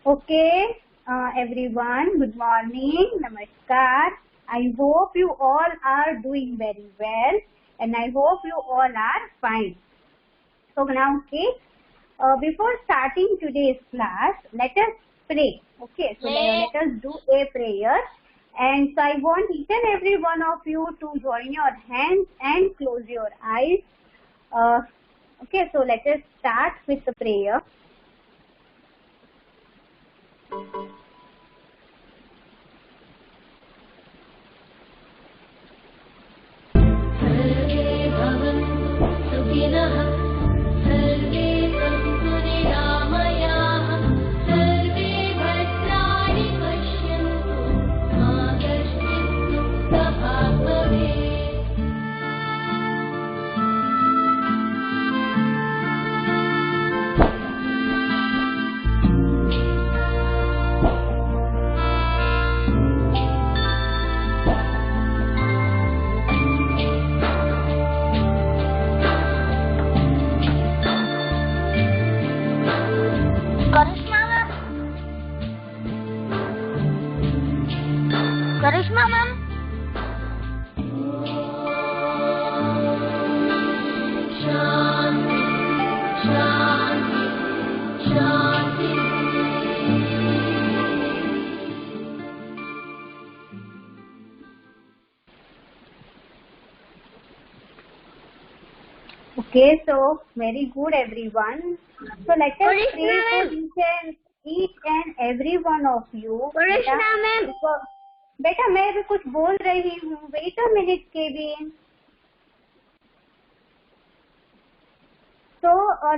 Okay, everyone, good morning, namaskar. I hope you all are doing very well and I hope you all are fine. So now, okay, before starting today's class, let us pray. Okay, so let us do a prayer. And so I want each and every one of you to join your hands and close your eyes. Okay, so let us start with the prayer. Karishma ma'am, शांति शांति शांति। Okay, so very good everyone. So let us pray for each and every one of you. बेटा मैं भी कुछ बोल रही हूँ. Wait a minute, Kevin. So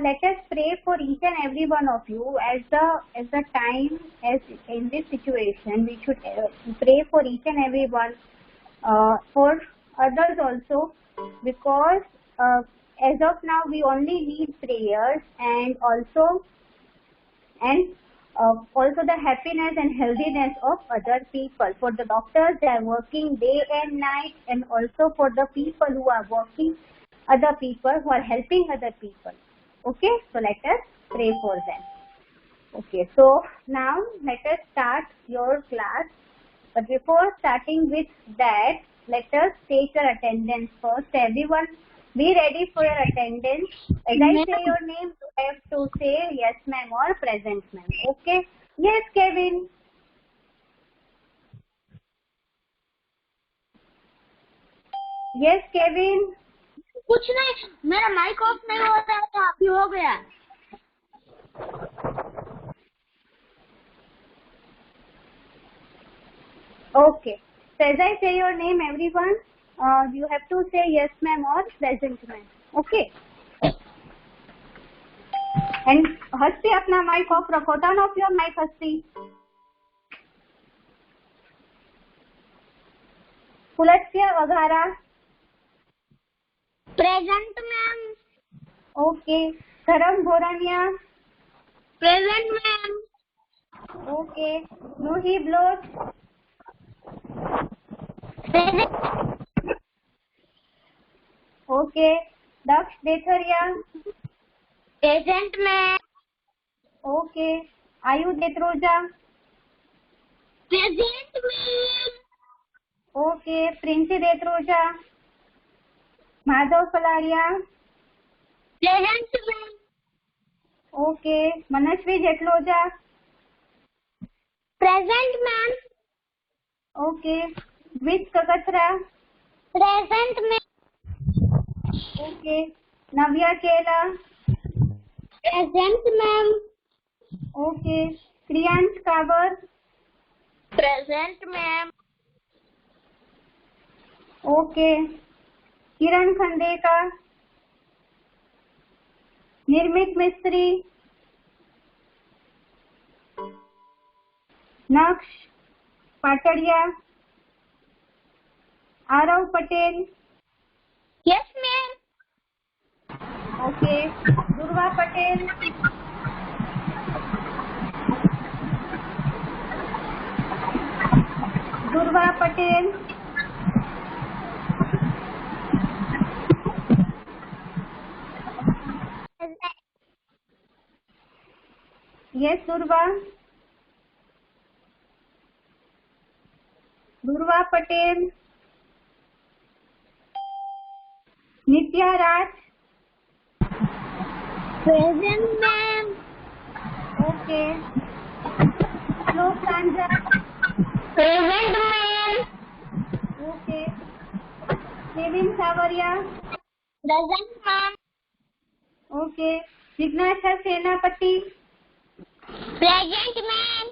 let us pray for each and every one of you. As the time as in this situation, we should pray for each and every one, for others also, because as of now we only need prayers and also the happiness and healthiness of other people. For the doctors, they are working day and night, and also for the people who are working, other people who are helping other people. Okay, so let us pray for them. Okay, so now let us start your class. But before starting with that, let us take your attendance first. Everyone, be ready for your attendance. As I say your name, you have to say yes ma'am or present ma'am. Okay? Yes, Kevin. Yes, Kevin. कुछ नहीं, मेरा mic off नहीं हो रहा था, अभी हो गया. Okay. So as I say your name, everyone, you have to say yes ma'am or present ma'am. Okay? And Hasti अपना माइक ऑफ रखो. Turn off your mic, Hasti. Pulastya Vaghara. Present ma'am. Okay. Dharm Bhoraniya. Present ma'am. Okay. Noohi Bloch. Present. Okay. Daksh Detharia. Present ma'am. Okay. Aayu Detroja. Present ma'am. Okay. Princy Detroja. Madhav Phalaria. Present ma'am. Okay. Manasvi Jetloja. Present ma'am. Okay. Vij Kakathara. Present ma'am. Okay. Navya Kela. Present ma'am. Okay. Kriyansh Kabar. Present ma'am. Okay. Kiran Khandeka. Nirmit Mistry. Naksh Patadiya. Aarav Patel. Yes ma'am. Okay. Durva Patel. दुर्वा Patel. Yes, Durva. Durva Patel, Nitya Raj. Present, ma'am. Okay. Shlok Pranjal. Present, ma'am. Okay. Nevin Savaria. Present, ma'am. Okay. Jignasha Senapati. Present, ma'am.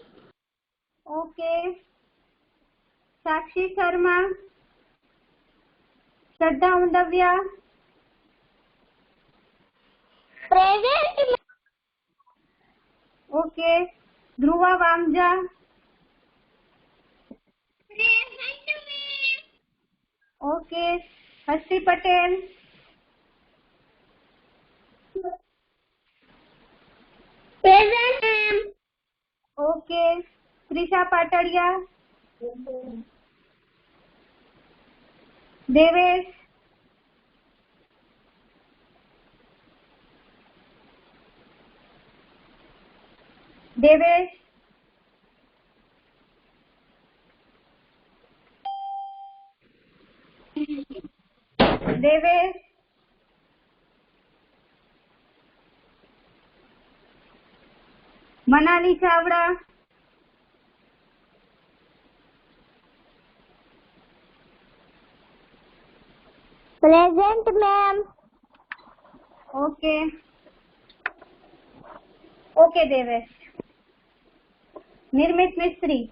Okay. Sakshi Sharma. Shraddha Undavya. Present, ma'am. Okay. Dhruva Vamja. Present, ma'am. Okay. Hasti Patel. Present, ma'am. Okay. Trisha Patadia. Devesh. Devesh. Devesh. Manali Chavda. Present, ma'am. Okay. Okay, Devesh. Nirmit Mistry.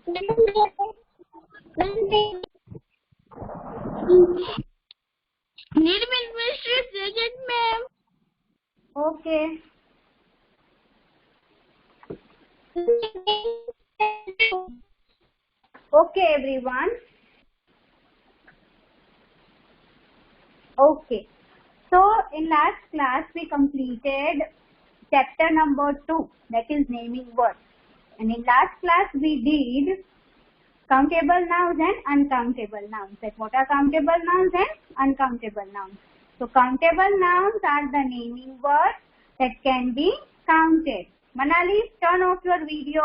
Nirmal Mistry, present, ma'am. Okay. Okay, everyone. Okay. So, in last class, we completed chapter number 2, that is naming words. And in last class, we did countable nouns and uncountable nouns. That what are countable nouns and uncountable nouns. So, countable nouns are the naming words that can be counted. Manali, turn off your video.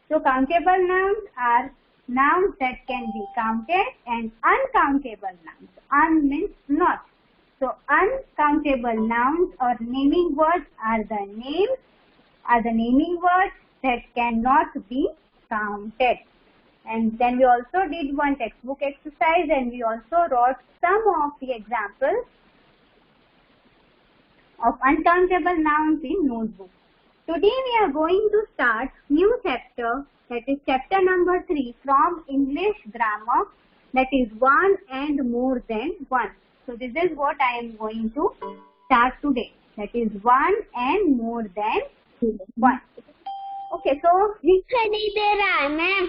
So, countable nouns are nouns that can be counted, and uncountable nouns. Un means not. So, uncountable nouns or naming words are the naming words that cannot be counted. And then we also did one textbook exercise, and we also wrote some of the examples of uncountable nouns in notebook. Today we are going to start new chapter, that is chapter number 3 from English grammar, that is one and more than one. So this is what I am going to start today, that is one and more than one. Okay, so दिखाई नहीं दे रहा है ma'am.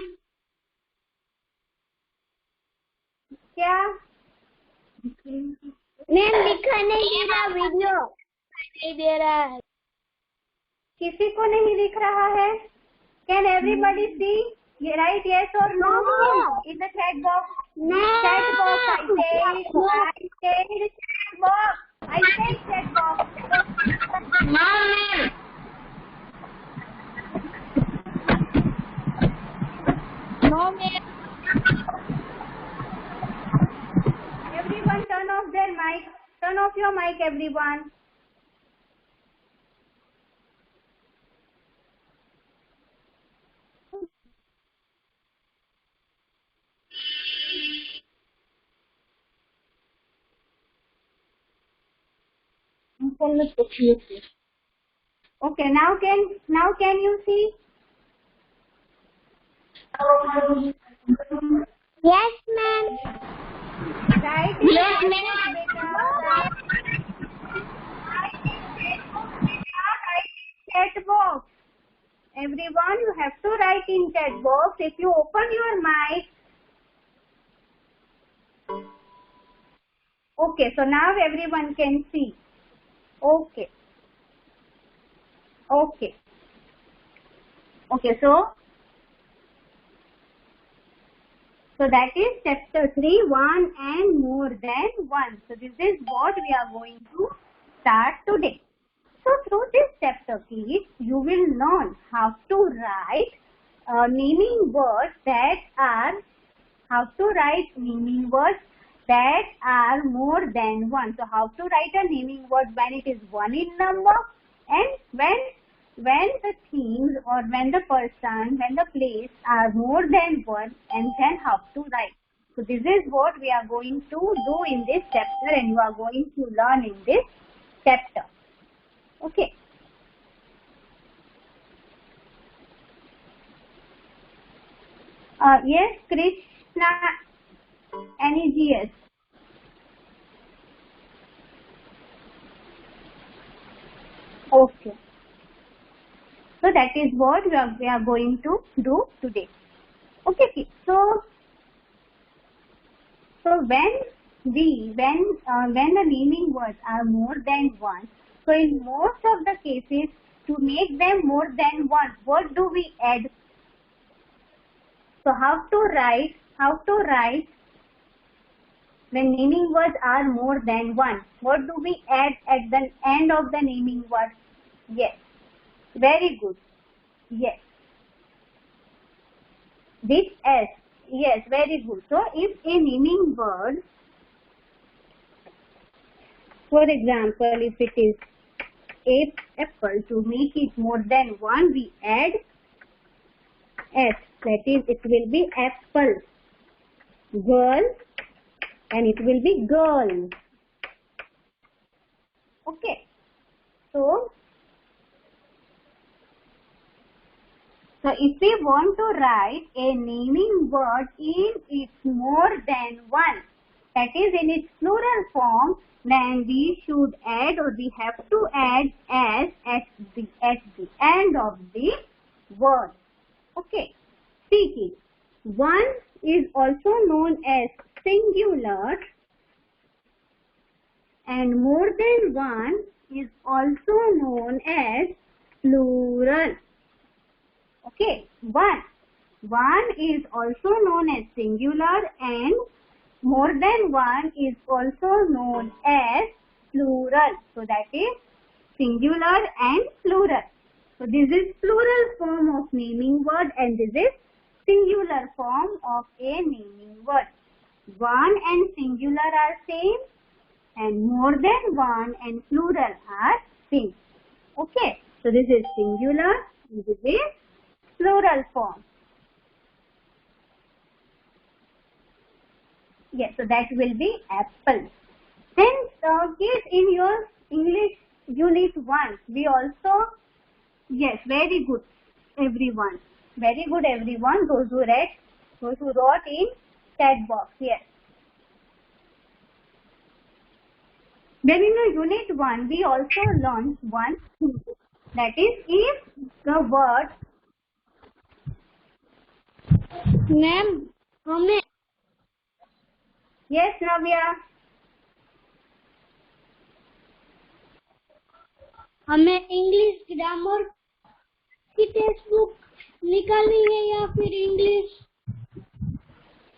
क्या ma'am दिखाई नहीं दे रहा video. नहीं दे रहा है. किसी को नहीं दिख रहा है? Can everybody see? Write yes or no in the chat box. No. Chat box. I said chat box. I said chat box. No, ma'am. No, ma'am. Everyone turn off their mic. Turn off your mic, everyone. Okay, now can you see? Yes, ma'am. Right? Yes, ma'am. Chat box. Everyone, you have to write in chat box. If you open your mic. Okay, so now everyone can see. Okay. Okay. Okay, so that is chapter 3, one and more than one. So this is what we are going to start today. So through this chapter, kids, you will learn how to write naming words that are, how to write naming words that are more than one. So how to write a naming word when it is one in number, and when the things or when the person, when the place are more than one, and then how to write. So this is what we are going to do in this chapter, and you are going to learn in this chapter. Okay. Yes, Krishna, NEGS. Okay. So that is what we are going to do today. Okay. So when the naming words are more than one, so in most of the cases, to make them more than one, what do we add? So how to write when naming words are more than one? What do we add at the end of the naming word? Yes. Very good. Yes. This S. Yes, very good. So if a naming word, for example, if it is apple, to make it more than one, we add S. That is, it will be apple. Girl, and it will be girl. Okay. So if we want to write a naming word in its more than one, that is in its plural form, then we should add, or we have to add S at the end of the word. Okay. See, one is also known as singular, and more than one is also known as plural. Okay, one is also known as singular, and more than one is also known as plural. So that is singular and plural. So this is plural form of naming word, and this is singular form of a naming word. One and singular are same, and more than one and plural are same. Okay, so this is singular, and this is plural form. Yes, so that will be apple. Then kids, in your English unit 1, we also, yes, very good everyone. Very good everyone, those who wrote in chat box, yes. Then in the unit 1, we also learned one thing, that is, if the word, ma'am हमें yes Navya, हमें English grammar की text book निकालनी है या फिर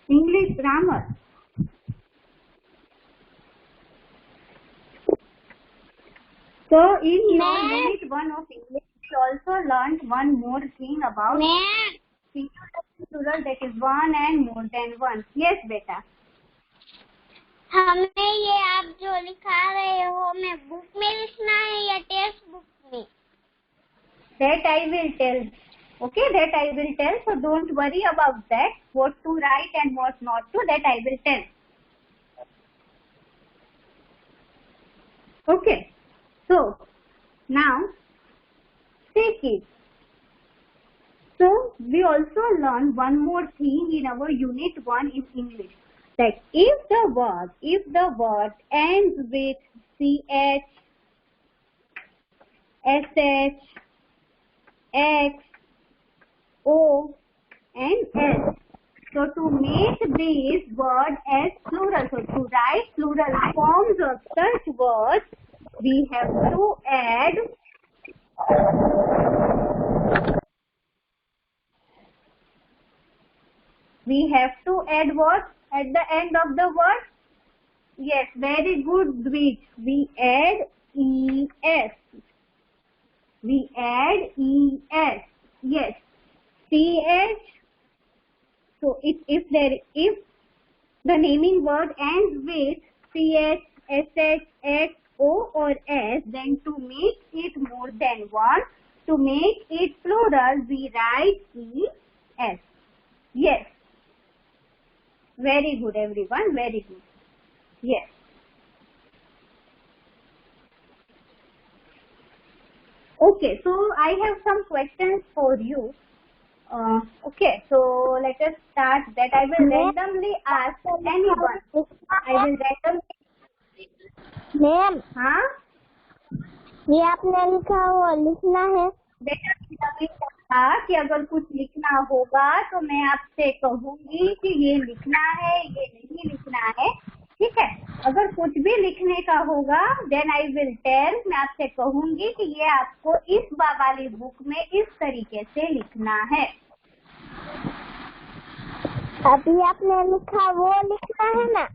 English grammar. So in your unit 1 of English, we also learned one more thing about singular and plural, that is one and more than one. Yes beta. हमें ये आप जो लिखा रहे हो हमें बुक में लिखना है या टेक्स्ट बुक में? That I will tell. Okay, that I will tell. So don't worry about that. What to write and what not to, that I will tell. Okay. So now, take it. So we also learn one more thing in our unit 1 in English. That if the word ends with CH, SH, X, O and S. So to make these words as plural, so to write plural forms of such words, we have to add what at the end of the word? Yes, very good, Dvij. We add ES. Yes. CH. So if the naming word ends with CH, SH, X, O or S, then to make it more than one, to make it plural, we write ES. Yes. Very good, everyone. Very good. Yes. Okay, so I have some questions for you. Okay, so let us start that. I will randomly ask anyone. I will randomly. Ma'am, हाँ, ये आपने लिखा वो लिखना है? बेटा मैंने कहा कि अगर कुछ लिखना होगा तो मैं आपसे कहूंगी कि ये लिखना है, ये नहीं लिखना है, ठीक है। अगर कुछ भी लिखने का होगा देन आई विल टेल, मैं आपसे कहूंगी कि ये आपको इस वाली बुक में इस तरीके से लिखना है। अभी आपने लिखा वो लिखना है ना?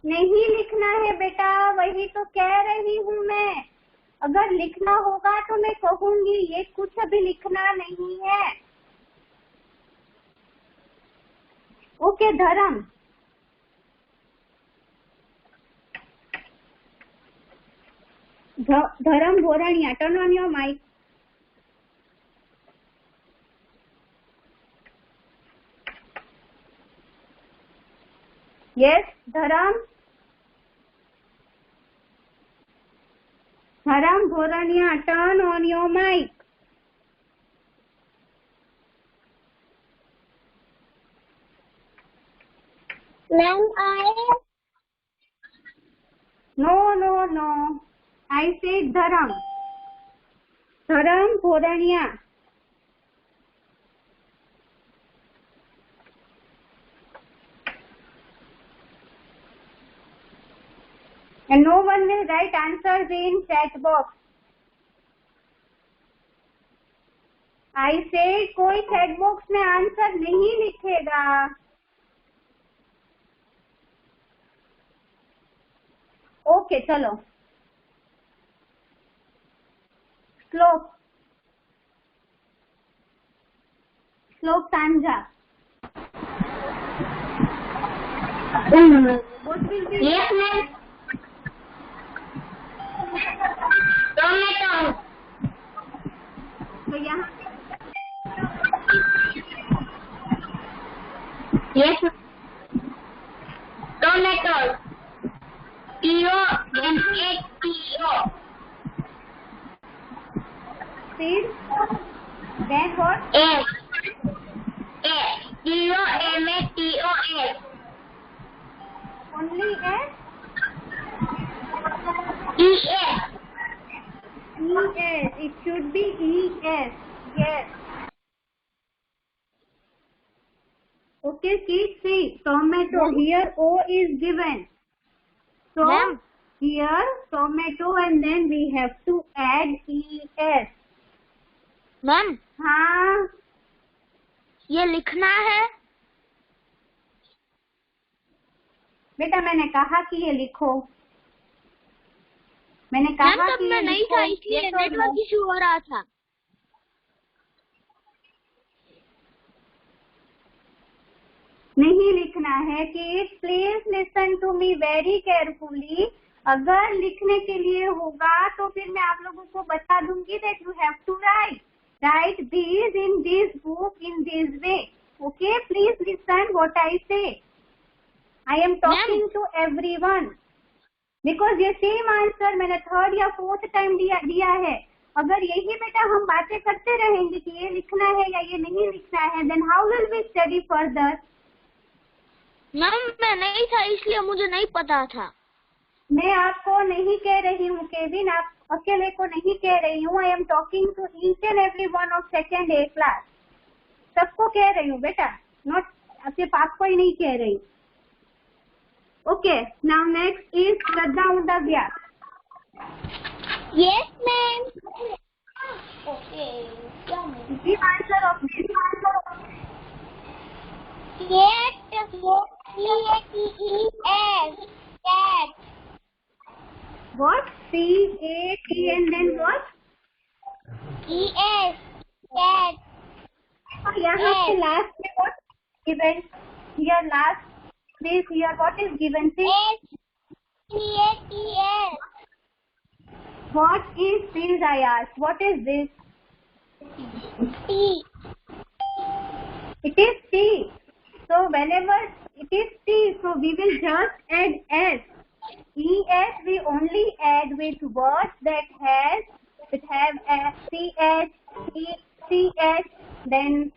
नहीं लिखना है बेटा, वही तो कह रही हूँ मैं। अगर लिखना होगा तो मैं कहूंगी, ये कुछ अभी लिखना नहीं है। Okay Dharm, Dharm Bhoraniya, turn on your mic. Yes Dharm, Dharm Bhoraniya, turn on your mic. Ma'am आए? No no no, I say Dharm, Dharm Bhoraniya. And no one will write answers in chat box. I said कोई chat box में आंसर नहीं लिखेगा। ओके चलो, श्लोक, श्लोक सांझा। What will be? Yes, ma'am. Tomato. तो यहाँ Yes. टोमेटो। TOMATO. फिर then what? S. TOMATOS. Only S? ES. ES. It should be ES. Yes. Okay, kids, see, tomato. Here O is given. So Ma'am. here tomato and then we have to add ES. Ma'am, हाँ, ये लिखना है? बेटा मैंने कहा कि ये लिखो। मैंने कहा मैम, तब कि मैं ये नहीं लिखो। था इसलिए ये तो नेटवर्क इशू हो रहा था। नहीं लिखना है कि please listen to me very carefully. अगर लिखने के लिए होगा तो फिर मैं आप लोगों को बता दूंगी that you have to write this in this book in this way. Okay, please listen what I say. I am talking to everyone because ये सेम आंसर मैंने थर्ड या फोर्थ टाइम दिया है। अगर यही बेटा हम बातें करते रहेंगे कि ये लिखना है या ये नहीं लिखना है, then how will we study further. Ma'am, मैं नहीं था इसलिए मुझे नहीं पता था। मैं आपको नहीं कह रही हूँ केविन, आप अकेले को नहीं कह रही हूँ। I am talking to each and every one of second A class. सबको कह रही हूँ बेटा, नॉट सिर्फ आपको ही नहीं कह रही। Okay, now next is Shraddha Udavya. Yes ma'am. Okay, give answer of this. cat. What? C-A-T and then what? ES. Cat. यहाँ पे last में what given? Here last this here what is given? See. S-T-A-T-S. What is this? I asked. What is this? T. It is T. So whenever it is T, so we will just add S. ES we only add with words that have CH, CH, then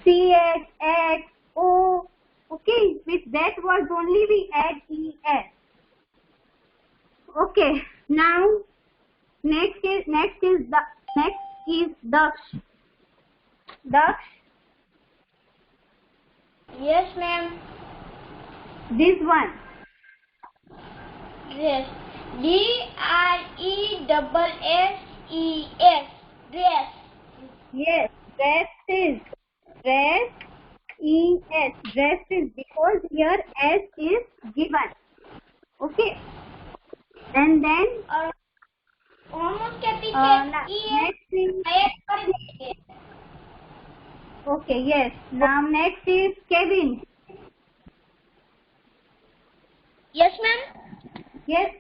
CH, X, O. Okay, with that words only we add ES. Okay, now next is Daksh. Daksh. Yes, ma'am. This one. Dress. D-R-E-S-S-E-S. Dress. Yes, dress is. Dress, E-S. Dress is, because here S is given. Okay. And then Almost के पीछे next is, okay, yes. Now next is Kevin. Yes, ma'am. Yes.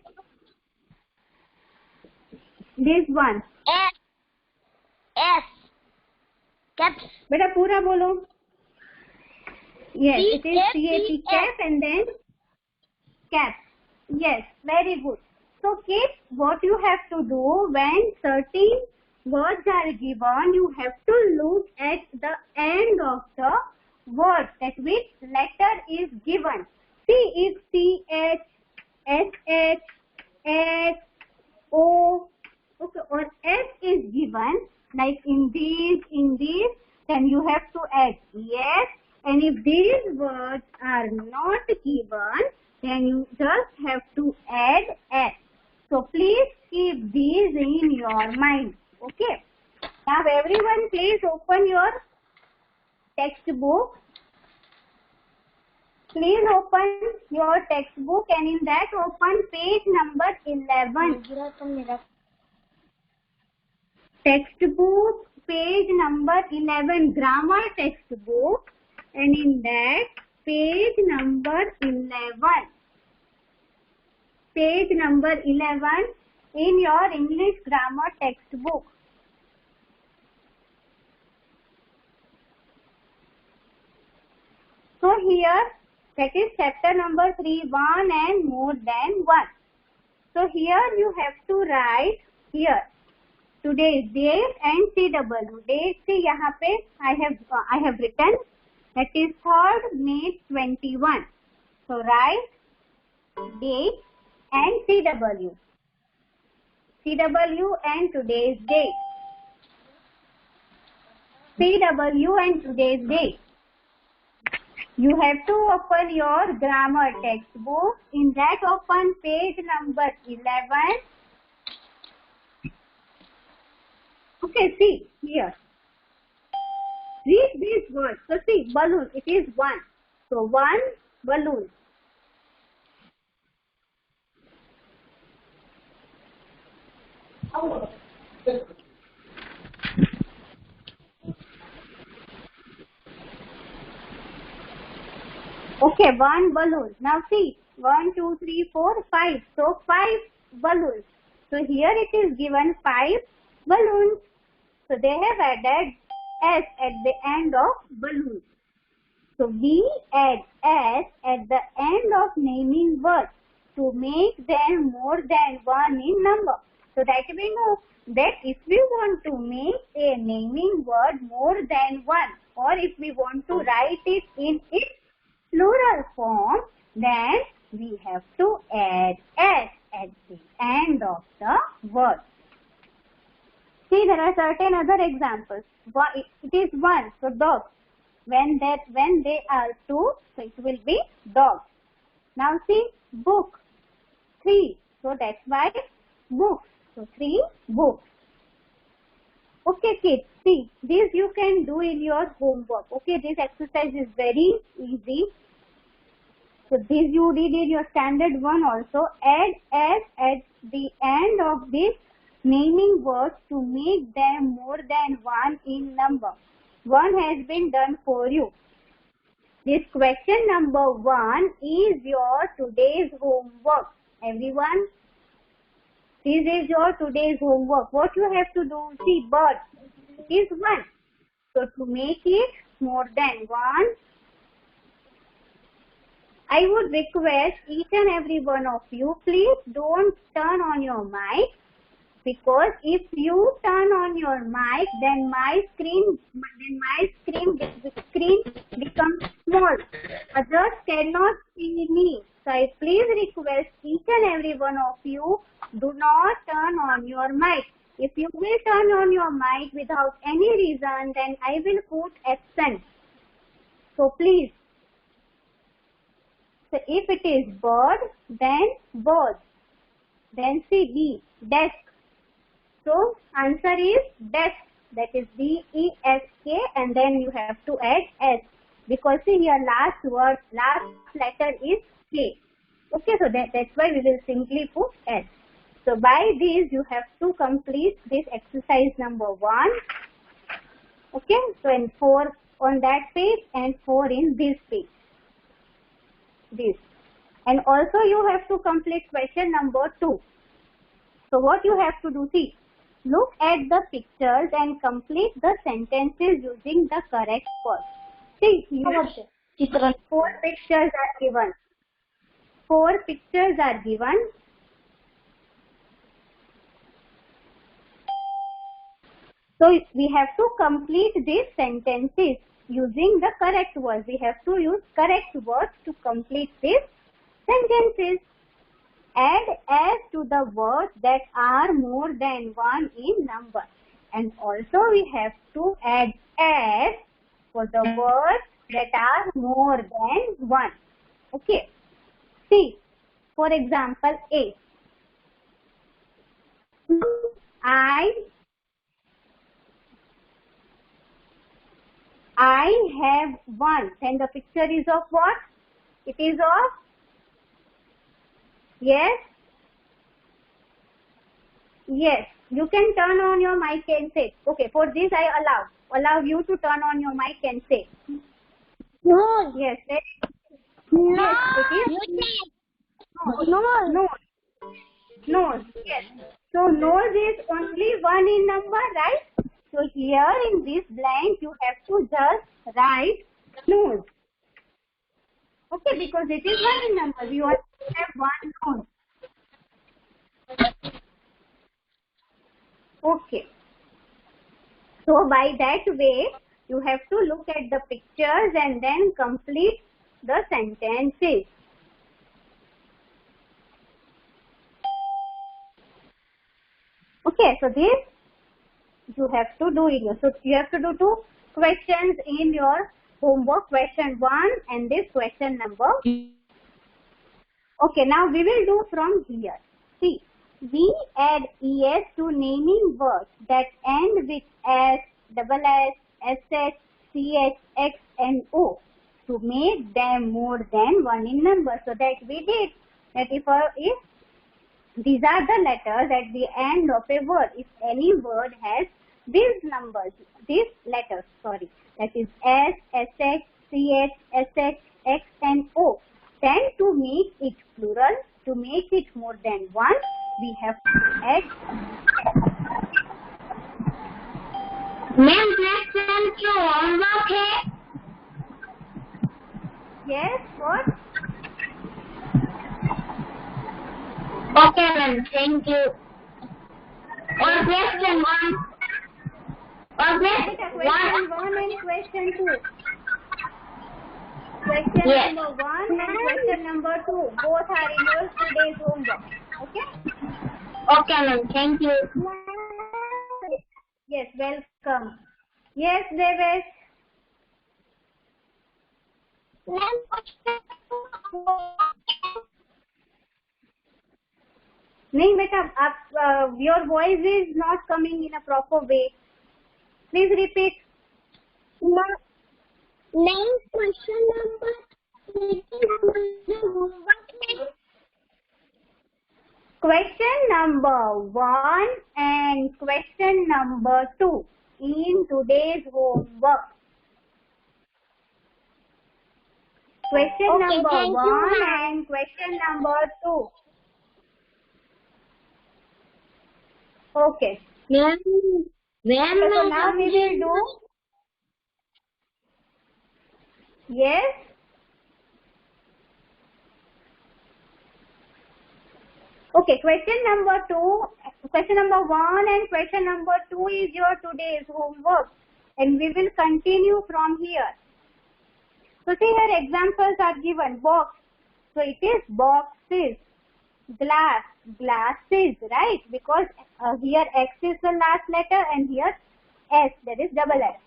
This one. S. Caps. Beta pura bolo. Yes, it is C-A-P-S. CAP, cap, and then cap. Yes, very good. So kids, what you have to do when certain words are given, you have to look at the end of the word, that which letter is given. See if CH, SH, X, O, okay, or S is given, like in these, then you have to add yes. And if these words are not given, then you just have to add S. So please keep these in your mind. Okay. Now everyone please open your textbook. Please open your textbook, and in that open page number 11. Textbook page number 11, grammar textbook, and in that page number 11. Page number 11 in your English grammar textbook. So here, that is chapter number 3, 1 and more than 1. So here you have to write here today's date and CW. Date से यहाँ पे I have written, that is 3rd May 21. So write date and CW. CW and today's date. CW and today's date. You have to open your grammar textbook. In that open page number 11. Okay, see here. Read these words. So see, balloon, it is 1. So 1 balloon. Okay, 1 balloon. Now see, 1, 2, 3, 4, 5. So 5 balloons. So here it is given 5 balloons. So they have added S at the end of balloons. So we add S at the end of naming words to make them more than 1 in number. So that we know that if we want to make a naming word more than 1, or if we want to write it in its plural form, then we have to add S at the end of the word. See, there are certain other examples. It is 1, so dog. When they are 2, so it will be dog. Now see, book, 3. So that's why books. So 3 books. Okay kids, see, this you can do in your homework. Okay, this exercise is very easy. So this you did in your standard 1 also. Add S at the end of these naming words to make them more than one in number. One has been done for you. This question number 1 is your today's homework. Everyone, this is your today's homework. What you have to do? See, bird is 1. So to make it more than 1, I would request each and every one of you, please don't turn on your mic, because if you turn on your mic, then my screen becomes small. Others cannot see me. So I please request each and every one of you, do not turn on your mic. If you will turn on your mic without any reason, then I will put absent. So please. So if it is bird, then bird. Then see B, desk. So answer is desk. That is D-E-S-K, and then you have to add S. Because see here last letter is K. Okay, so that's why we will simply put S. So by this you have to complete this exercise number 1. Okay, so and 4 on that page and 4 in this page. This. And also you have to complete question number 2. So what you have to do, see, look at the pictures and complete the sentences using the correct words. See, here 4 pictures are given. 4 pictures are given. So we have to complete these sentences using the correct words. We have to use correct words to complete these sentences. Add S to the words that are more than 1 in number. And also we have to add S for the words that are more than 1. Okay. See, for example, A. I have 1. And the picture is of what? It is of? Yes? Yes. You can turn on your mic and say. Okay, for this I allow you to turn on your mic and say. No. Yes. No. Yes, it is. No. Nose. Yes. So nose is only 1 in number, right? So here in this blank you have to just write nose. Okay, because it is 1 in number. We only have 1 nose. Okay. So by that way, you have to look at the pictures and then complete the sentences. Okay, so this you have to do in your, so you have to do 2 questions in your homework, question 1 and this question number. Okay, now we will do from here. See, we add ES to naming words that end with S, double S, SH, CH, X and O to make them more than 1 in number. So that we did that if these are the letters at the end of a word. If any word has these numbers, these letters, sorry, that is S, SH, CH, SH, X and O. Then to make it plural, to make it more than 1, we have to add. Ma'am, question to homework है? Yes, what? Okay, ma'am. Thank you. Or question 1. Or Question 1 and question 2. Question Yes. number 1 and question number 2. Both are in your today's homework. Okay? Okay, ma'am. Thank you. Yes, welcome. Yes, Devesh. नहीं बेटा, आप your voice is not coming in a proper way. Please repeat. Name question number 3. Question number 1 and question number 2 in today's homework. Question number 1 and question number 2. Okay. Ma'am, So now we will do. Yes. Okay, question number 1 and question number 2 is your today's homework, and we will continue from here. So see here examples are given. Box, so it is boxes. Glass, glasses, right? Because here X is the last letter and here S, that is double S.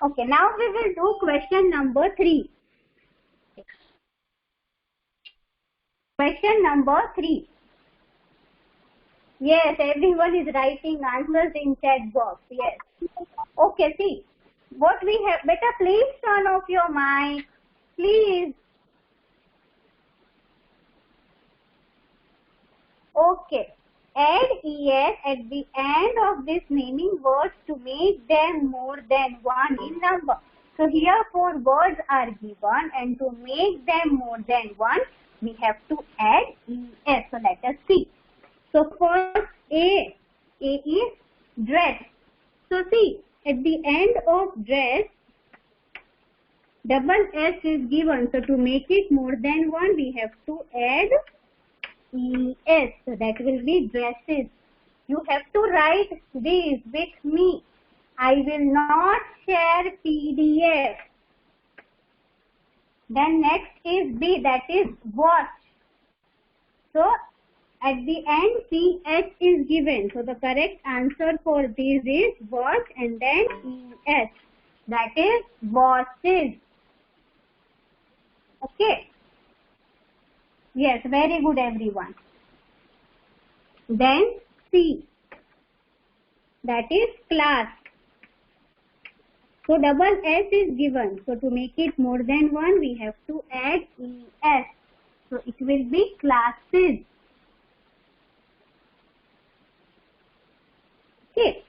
Okay, now we will do question number 3. Question number 3. Yes, everyone is writing answers in chat box. Yes. Okay, see. What we have, beta, please turn off your mic. Please. Okay. Add ES at the end of this naming words to make them more than 1 in number. So here 4 words are given, and to make them more than 1, we have to add ES. So let us see. So first A is dress. So see, at the end of dress, double S is given. So to make it more than 1, we have to add ES. So that will be dresses. You have to write these with me. I will not share PDF. Then next is B, that is watch. So at the end, CH is given. So the correct answer for this is watch and then ES. That is watches. Okay. Yes, very good everyone. Then C. That is class. So double S is given. So to make it more than 1, we have to add ES. So it will be classes. Okay.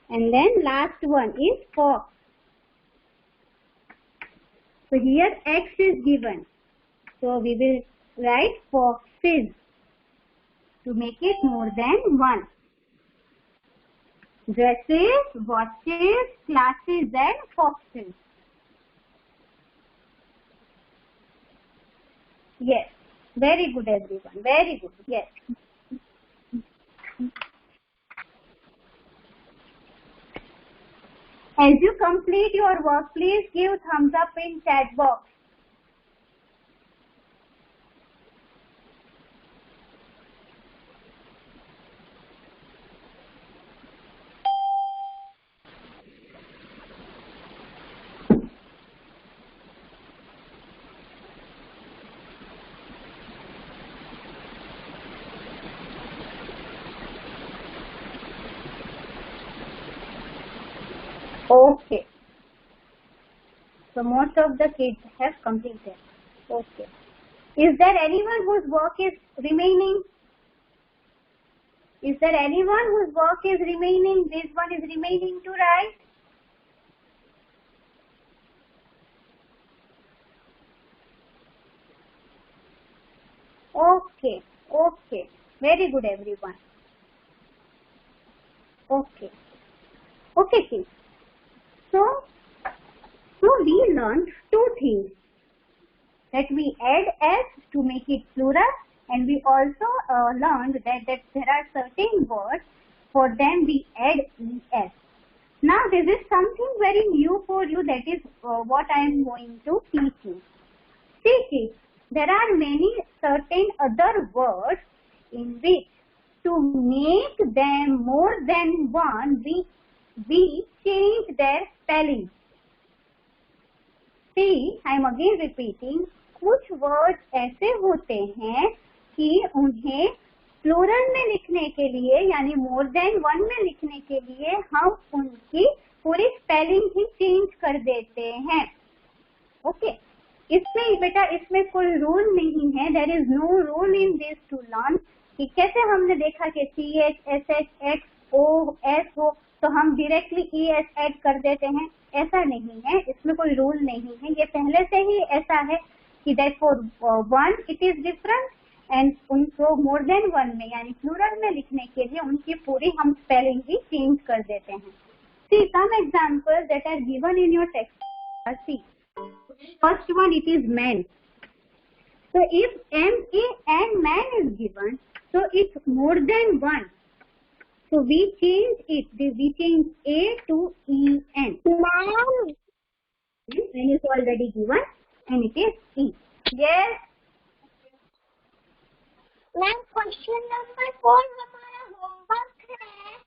And then last one is fox. So here X is given. So we will write foxes to make it more than 1. Dresses, watches, classes and foxes. Yes. Very good everyone. Very good. Yes. As you complete your work, please give thumbs up in chat box. Okay. So most of the kids have completed. Okay. Is there anyone whose work is remaining? Is there anyone whose work is remaining? This one is remaining to write? Okay. Okay. Very good everyone. Okay. Okay kids. So we learned 2 things, that we add S to make it plural, and we also learned that there are certain words, for them we add ES. Now this is something very new for you, that is what I am going to teach you. See kids, there are many certain other words in which to make them more than 1, we change their spelling. See, I am again repeating, कुछ words ऐसे होते हैं कि उन्हें plural में लिखने के लिए, यानी मोर देन 1 में लिखने के लिए हम उनकी पूरी स्पेलिंग ही चेंज कर देते हैं. ओके. इसमें बेटा इसमें कोई रूल नहीं है. There is no rule in this to learn कि कैसे हमने देखा कि CH, SH, X, O, S हो तो हम डायरेक्टली ES ऐड कर देते हैं, ऐसा नहीं है, इसमें कोई रूल नहीं है, ये पहले से ही ऐसा है कि therefore one it is different and उनको मोर देन वन में यानी प्लूरल में लिखने के लिए उनकी पूरी हम स्पेलिंग भी चेंज कर देते हैं. See some examples that are given in your text. See, first one it is man. So if M-A and man is given, so it's more than one. So we change it. We change A to E-N. Ma'am N is already given and it is E. Yes. Ma'am question number 4 हमारा homework है.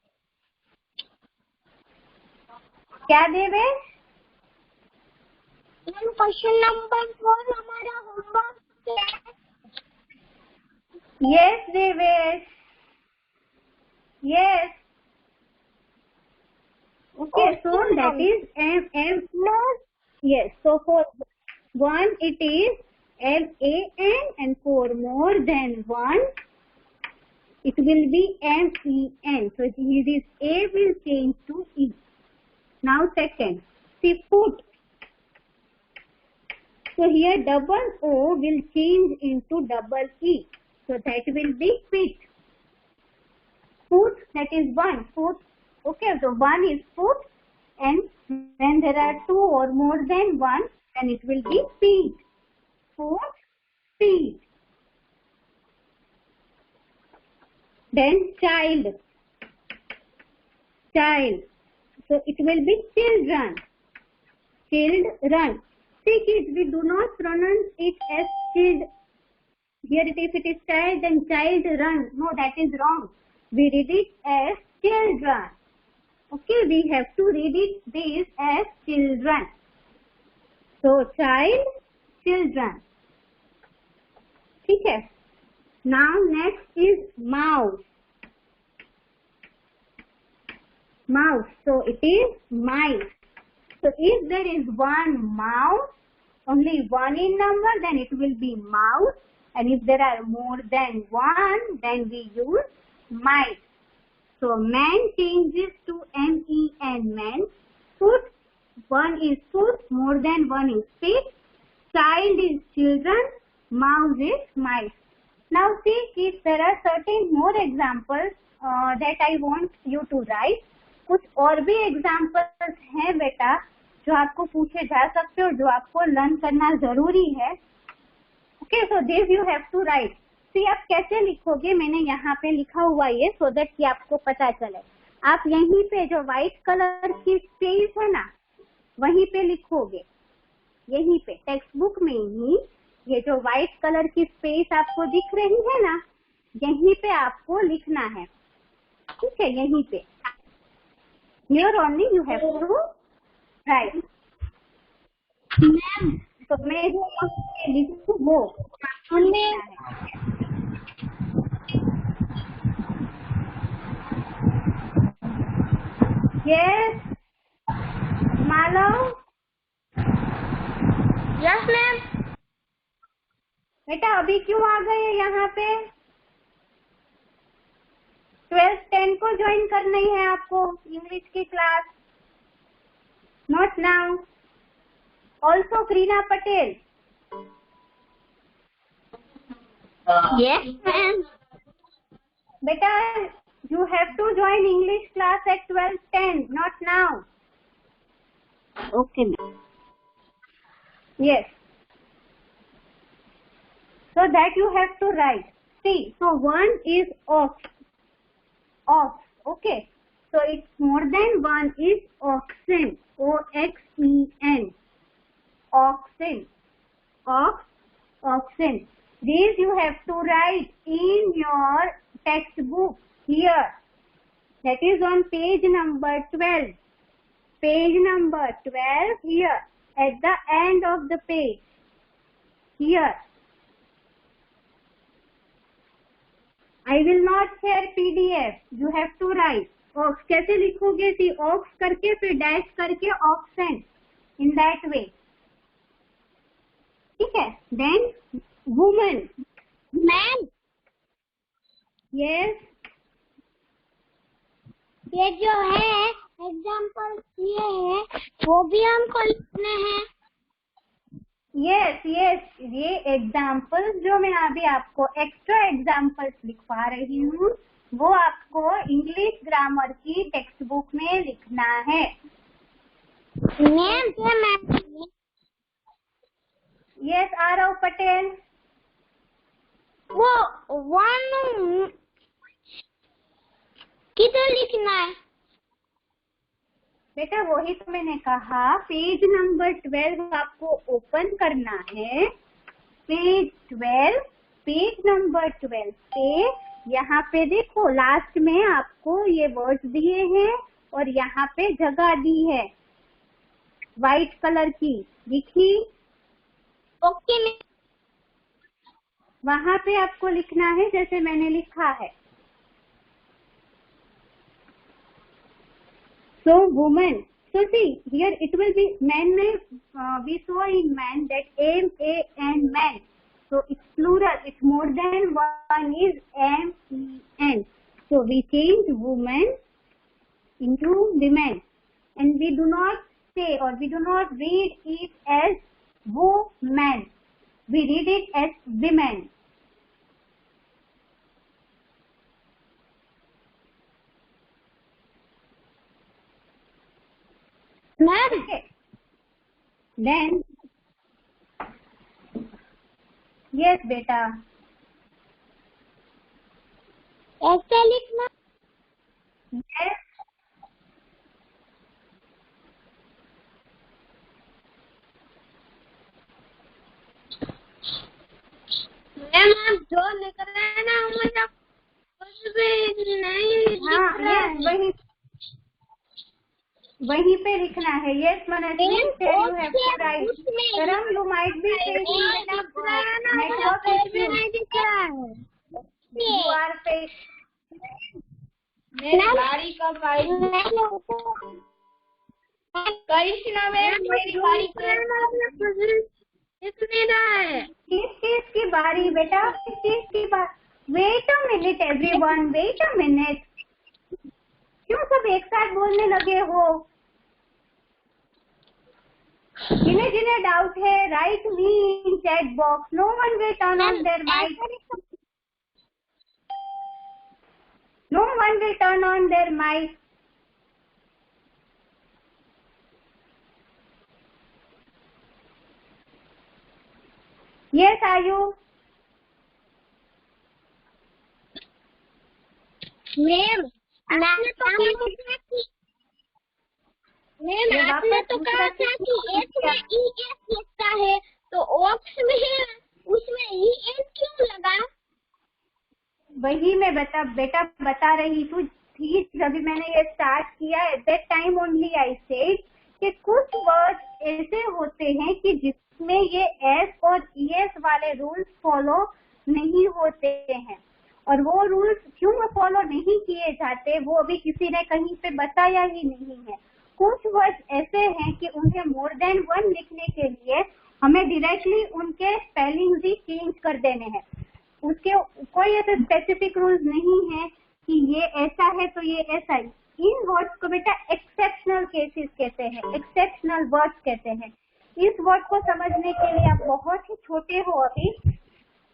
क्या देवे? Ma'am question number 4 हमारा homework है. Yes, Devesh. Yes. Okay, so that is M. Yes, so for one it is M-A-N and for more than one it will be M-E-N. So this A will change to E. Now second, see foot. So here double O will change into double E. So that will be feet. Foot, that is one. Foot. Okay, so one is foot and when there are two or more than one, then it will be feet. Foot, feet. Then child. Child. So it will be children. Children. See kids, we do not pronounce it as child. Here if it is child, then child run. No, that is wrong. We read it as children. Okay, we have to read it this as children. So child, children. ठीक है. Now next is mouse. Mouse. So it is mice. So if there is one mouse, only one in number, then it will be mouse. And if there are more than one, then we use mice. So man changes to M-E-N, man. Foot, one is foot, more than one is feet. Child is children, mouse is mice. Now see if there are certain more examples that I want you to write. कुछ और भी examples हैं बेटा जो आपको पूछे जा सकते हो, जो आपको लर्न करना जरूरी है. Okay, so this you have to write. See आप कैसे लिखोगे, मैंने यहाँ पे लिखा हुआ ये सो दैट कि आपको पता चले. आप यहीं पे जो व्हाइट कलर की स्पेस है ना, वहीं पे लिखोगे. यहीं पे टेक्स्ट बुक में ही ये जो व्हाइट कलर की स्पेस आपको दिख रही है ना, यहीं पे आपको लिखना है. ठीक है, यहीं पे. Here only you have to write. Ma'am तो मैं जो लिखूँ वो लिखना है. Yes, मालव. Yes ma'am. बेटा अभी क्यों आ गए यहाँ पे? 12-10 को ज्वाइन करनी है आपको इंग्लिश की class. Not now. Also Kreena Patel. Yes ma'am. बेटा you have to join English class at 12:10, not now. Okay ma'am. Yes. So that you have to write. See, so one is ox. Ox. Okay. So it's more than one is oxen. O-X-E-N. Oxen. Ox. Oxen. These you have to write in your textbook here. That is on page number 12. Page number 12 here. At the end of the page. Here. I will not share PDF. You have to write. Ox कैसे लिखोगे? See, ox करके फिर dash करके oxen. In that way. ठीक है? Then woman. Ma'am yes ये जो है एग्जाम्पल ये है वो भी हमको लिखने हैं। यस ये एग्जाम्पल्स जो मैं अभी आपको एक्स्ट्रा एग्जाम्पल्स लिखवा रही हूँ वो आपको इंग्लिश ग्रामर की टेक्स्ट बुक में लिखना है। मैम यस आरव पटेल, वो वन किधर लिखना है? बेटा वही तो मैंने कहा, पेज नंबर 12 आपको ओपन करना है। पेज 12, पेज नंबर 12 पे यहाँ पे देखो लास्ट में आपको ये वर्ड्स दिए हैं और यहाँ पे जगह दी है व्हाइट कलर की, लिखी? ओके वहां पे आपको लिखना है जैसे मैंने लिखा है। So woman, so see here it will be man में we saw in man that M-A-N man, so it's plural, it's more than one is M-E-N, so we change woman into women and we do not say or we do not read it as woman, we read it as women. Ma'am Okay. Then yes बेटा, ऐसे लिखना। yes ma'am आप जो लिख रहे हैं ना मुझे कुछ भी नहीं लिख रहा है। वहीं पे लिखना है। Yes Manasvi, you have to write. Karam you might be facing network issue, you are facing. मेरी बारी कब आई? करिश्मा मैम मेरी बारी कब लिखने रहा है? किस चीज की बारी बेटा, किस चीज की बारी? Wait a minute everyone, wait a minute, क्यों सब एक साथ बोलने लगे हो? जिन्हें जिन्हें डाउट है write me in chat box, no one will turn on their mic, no one will turn on their mic. Yes Ayu, ma'am आपने तो कहा था कि एस में ई एस लगता है, तो ऑक्स में उसमें ई एस क्यों लगा? वही मैं बता रही थी जब मैंने ये स्टार्ट किया, at that time only I said कि कुछ वर्ड्स ऐसे होते हैं कि जिसमें ये एस और ई एस वाले रूल्स फॉलो नहीं होते हैं, और वो रूल्स क्यों फॉलो नहीं किए जाते वो अभी किसी ने कहीं पे बताया ही नहीं है। कुछ वर्ड्स ऐसे हैं कि उन्हें मोर देन वन लिखने के लिए हमें डायरेक्टली उनके स्पेलिंग ही चेंज कर देने हैं। उसके कोई ऐसे स्पेसिफिक रूल्स नहीं है कि ये ऐसा है तो ये ऐसा है। इन वर्ड्स को बेटा एक्सेप्शनल केसेस कहते हैं, एक्सेप्शनल वर्ड्स कहते हैं। इस वर्ड को समझने के लिए आप बहुत ही छोटे हो, अभी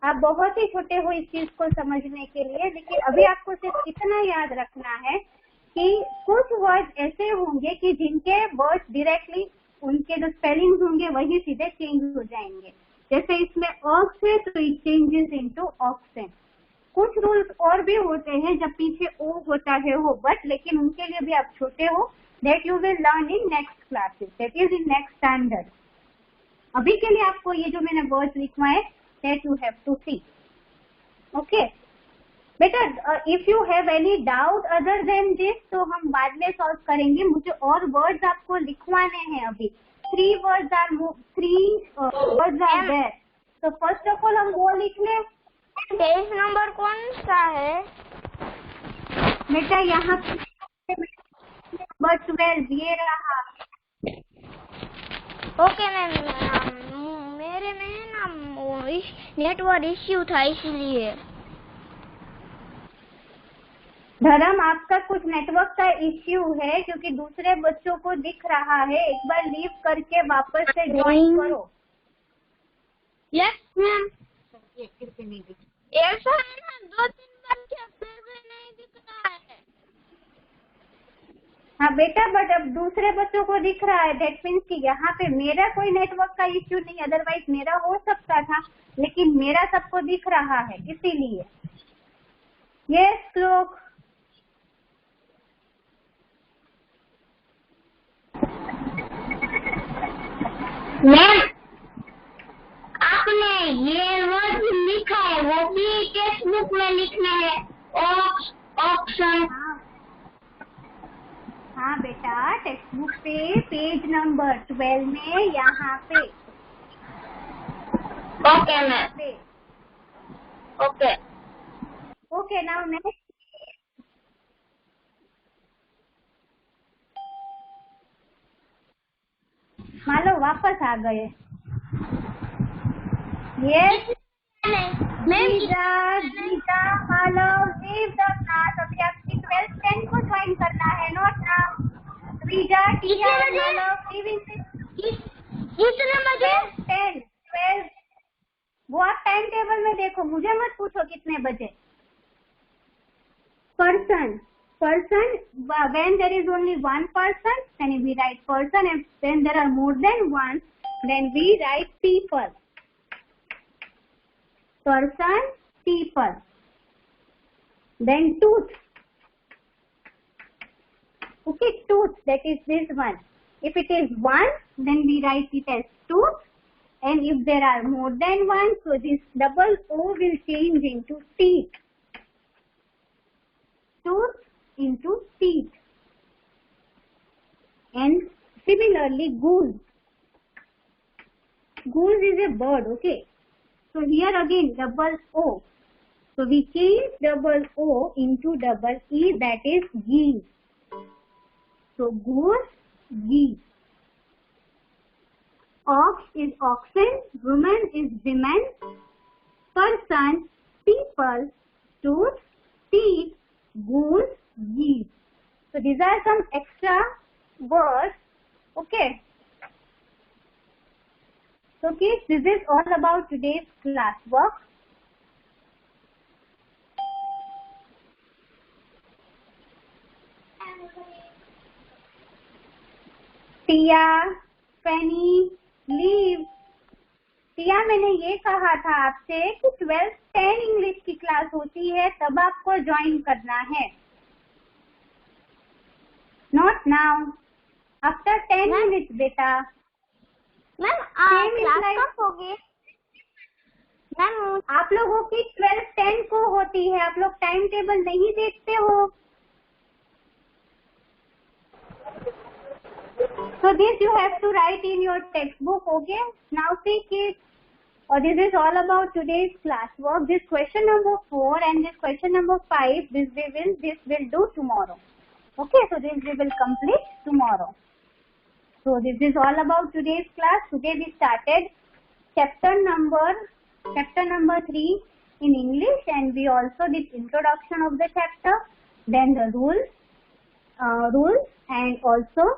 आप बहुत ही छोटे हो इस चीज को समझने के लिए, लेकिन अभी आपको सिर्फ इतना याद रखना है कि कुछ वर्ड ऐसे होंगे कि जिनके वर्ड्स डायरेक्टली उनके जो स्पेलिंग होंगे वही सीधे चेंज हो जाएंगे। जैसे इसमें ऑक्स है तो इट चेंजेस इनटू ऑक्सन। कुछ रूल्स और भी होते हैं जब पीछे ओ होता है हो बट, लेकिन उनके लिए भी आप छोटे हो, that you will learn in next classes, that is in next standard. अभी के लिए आपको ये जो मैंने वर्ड्स लिखवाए that you have to see, okay बेटा। If you have any doubt other than this तो हम बाद में सॉल्व करेंगे। मुझे और वर्ड्स आपको लिखवाने हैं अभी। 3 words are there, तो फर्स्ट ऑफ ऑल हम वो लिख लें। पेज नंबर कौन सा है बेटा? यहाँ नंबर 12 ये रहा। ओके मैम, मेरे में ना नेटवर्क इश्यू था इसलिए। धर्म, आपका कुछ नेटवर्क का इश्यू है क्योंकि दूसरे बच्चों को दिख रहा है। एक बार लीव करके वापस से ज्वाइन करो। Yes ma'am. ऐसा है ना, 2-3 बच्चे फिर भी नहीं दिख रहा है। हाँ बेटा, बट अब दूसरे बच्चों को दिख रहा है। दैट मीन्स कि यहाँ पे मेरा कोई नेटवर्क का इश्यू नहीं, अदरवाइज मेरा हो सकता था, लेकिन मेरा सबको दिख रहा है इसीलिए। यस श्लोक। मैम, आपने ये वर्ड लिखा है वो भी टेक्स्ट बुक में लिखना है। ऑप्शन। हाँ बेटा, टेक्स्ट बुक पे पेज नंबर 12 में यहाँ पे। Okay ma'am. Okay okay, now next. मान लो वापस आ गए। Yes Geeta, Malav, leave the class. अभी आपकी 12th 10 को ज्वाइन करना है, not now. Riza, Tia, Malav, leaving कितने बजे? 10, 12। वो आप टाइम टेबल में देखो, मुझे मत पूछो कितने बजे। person, when there is only one person, then we write person, and when there are more than one, then we write people. Person, people. Then tooth. Okay, tooth, that is this one. If it is one, then we write it as tooth. And if there are more than one, so this double O will change into teeth. Tooth into teeth. And similarly, goose. Goose is a bird, okay. So here again double O. So we change double O into double E, that is geese. So goose, geese. Ox is oxen, woman is women, person, people, tooth, teeth, goose, geese. So these are some extra words, okay. So kids, this is all about today's class work. Tia, Fanny, leave. Tia, मैंने ये कहा था आपसे कि 12th 10 English की class होती है, तब आपको ज्वाइन करना है, नॉट नाउ। आफ्टर 10 मिनट्स बेटा। मैम क्लास कब होगी? मैम आप लोगों की 12th 10 को होती है, आप लोग टाइम टेबल नहीं देखते हो। So this you have to write in your textbook, okay? Now see kids, this is all about today's class work. This question number 4 and this question number 5, this will do tomorrow. Okay, so this we will complete tomorrow. So this is all about today's class. Today we started chapter number 3 in English, and we also did introduction of the chapter, then the rules and also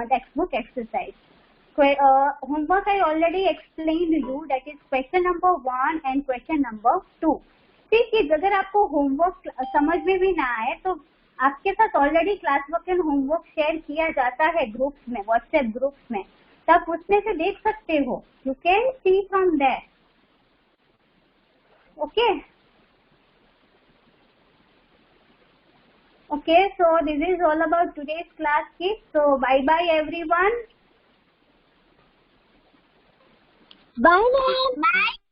textbook exercise. Homework I already explained you, that is question number 1 and question number 2. ठीक है, अगर आपको homework समझ में भी ना आए तो आपके साथ already class work and homework share किया जाता है ग्रुप्स में, व्हाट्सएप ग्रुप्स में, तब उसमें से देख सकते हो। You can see from that, okay. Okay, so this is all about today's class, kids. So bye bye everyone. Bye.